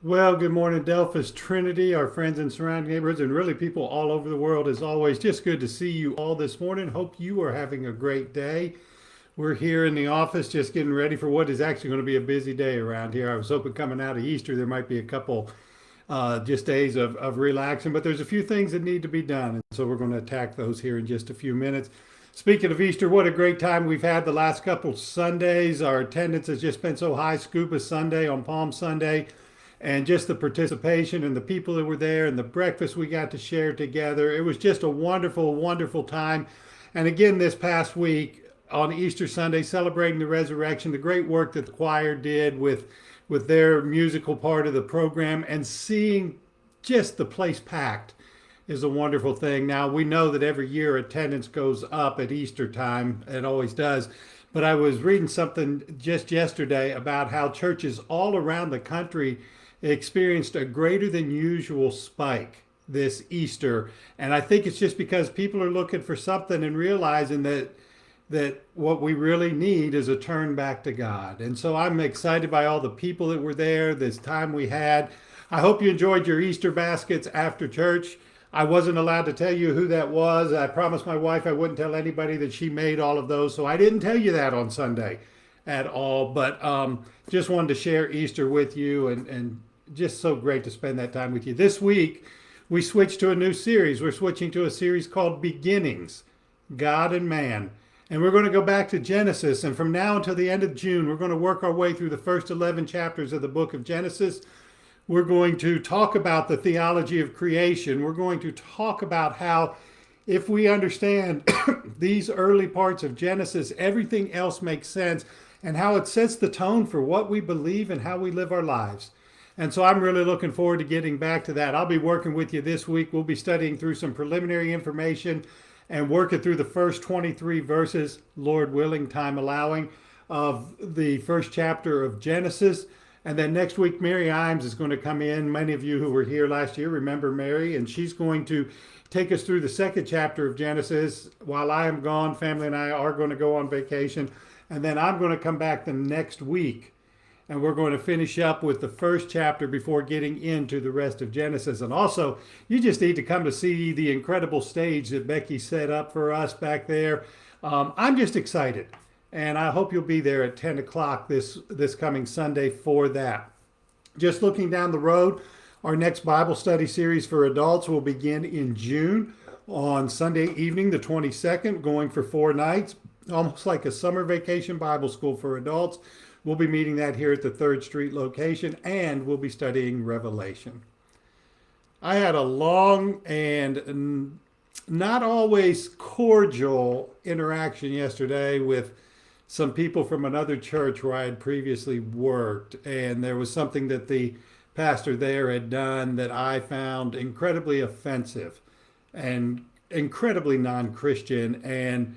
Well, good morning, Delphus Trinity, our friends in surrounding neighborhoods, and really people all over the world. As always, just good to see you all this morning. Hope you are having a great day. We're here in the office just getting ready for what is actually going to be a busy day around here. I was hoping coming out of Easter there might be a couple just days of relaxing, but there's a few things that need to be done. And so we're going to attack those here in just a few minutes. Speaking of Easter, what a great time we've had the last couple Sundays. Our attendance has just been so high. Scuba Sunday on Palm Sunday, and just the participation and the people that were there and the breakfast we got to share together. It was just a wonderful, wonderful time. And again, this past week on Easter Sunday, celebrating the resurrection, the great work that the choir did with their musical part of the program, and seeing just the place packed is a wonderful thing. Now, we know that every year attendance goes up at Easter time, it always does. But I was reading something just yesterday about how churches all around the country experienced a greater than usual spike this Easter. And I think it's just because people are looking for something and realizing that what we really need is a turn back to God. And so I'm excited by all the people that were there, this time we had. I hope you enjoyed your Easter baskets after church. I wasn't allowed to tell you who that was. I promised my wife I wouldn't tell anybody that she made all of those, so I didn't tell you that on Sunday at all. But just wanted to share Easter with you, and just so great to spend that time with you. This week, we switched to a new series. We're switching to a series called Beginnings, God and Man. And we're going to go back to Genesis. And from now until the end of June, we're going to work our way through the first 11 chapters of the book of Genesis. We're going to talk about the theology of creation. We're going to talk about how, if we understand these early parts of Genesis, everything else makes sense, and how it sets the tone for what we believe and how we live our lives. And so I'm really looking forward to getting back to that. I'll be working with you this week. We'll be studying through some preliminary information and working through the first 23 verses, Lord willing, time allowing, of the first chapter of Genesis. And then next week, Mary Imes is going to come in. Many of you who were here last year remember Mary, and she's going to take us through the second chapter of Genesis. While I am gone, family and I are going to go on vacation. And then I'm going to come back the next week, and we're going to finish up with the first chapter before getting into the rest of Genesis. And also, you just need to come to see the incredible stage that Becky set up for us back there. I'm just excited, and I hope you'll be there at 10 o'clock this coming Sunday for that. Just looking down the road, our next Bible study series for adults will begin in June on Sunday evening, the 22nd, going for 4 nights, almost like a summer vacation Bible school for adults. We'll be meeting that here at the 3rd Street location, and we'll be studying Revelation. I had a long and not always cordial interaction yesterday with some people from another church where I had previously worked, and there was something that the pastor there had done that I found incredibly offensive and incredibly non-Christian, and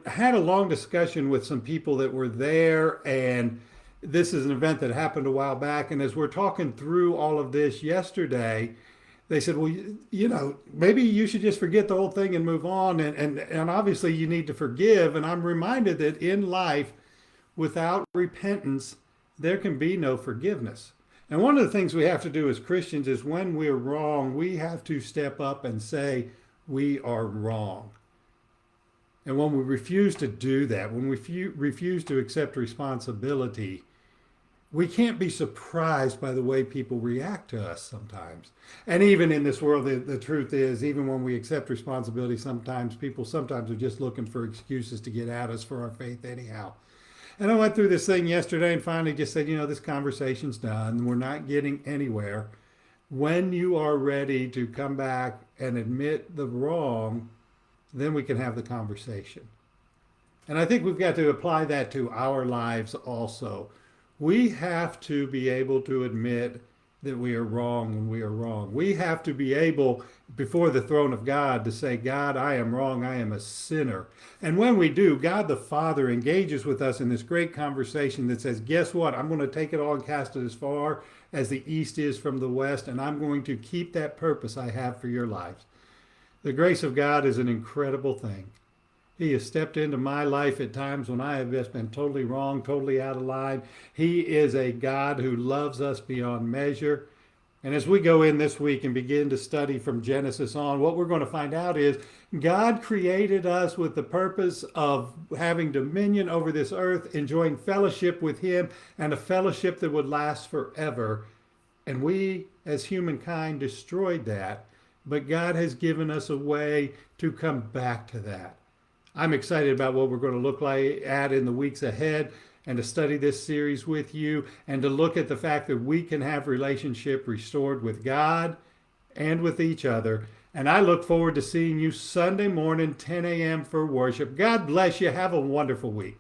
had a long discussion with some people that were there. And this is an event that happened a while back, and as we're talking through all of this yesterday, they said, well, maybe you should just forget the whole thing and move on, and obviously you need to forgive. And I'm reminded that in life, without repentance, there can be no forgiveness. And one of the things we have to do as Christians is, when we're wrong, we have to step up and say we are wrong. And when we refuse to do that, when we refuse to accept responsibility, we can't be surprised by the way people react to us sometimes. And even in this world, the truth is, even when we accept responsibility, people sometimes are just looking for excuses to get at us for our faith anyhow. And I went through this thing yesterday and finally just said, this conversation's done. We're not getting anywhere. When you are ready to come back and admit the wrong, then we can have the conversation. And I think we've got to apply that to our lives also. We have to be able to admit that we are wrong when we are wrong. We have to be able, before the throne of God, to say, God, I am wrong. I am a sinner. And when we do, God the Father engages with us in this great conversation that says, guess what? I'm going to take it all and cast it as far as the east is from the west, and I'm going to keep that purpose I have for your lives. The grace of God is an incredible thing. He has stepped into my life at times when I have just been totally wrong, totally out of line. He is a God who loves us beyond measure. And as we go in this week and begin to study from Genesis on, what we're going to find out is God created us with the purpose of having dominion over this earth, enjoying fellowship with Him, and a fellowship that would last forever. And we, as humankind, destroyed that. But God has given us a way to come back to that. I'm excited about what we're going to look like at in the weeks ahead, and to study this series with you, and to look at the fact that we can have relationship restored with God and with each other. And I look forward to seeing you Sunday morning, 10 a.m. for worship. God bless you. Have a wonderful week.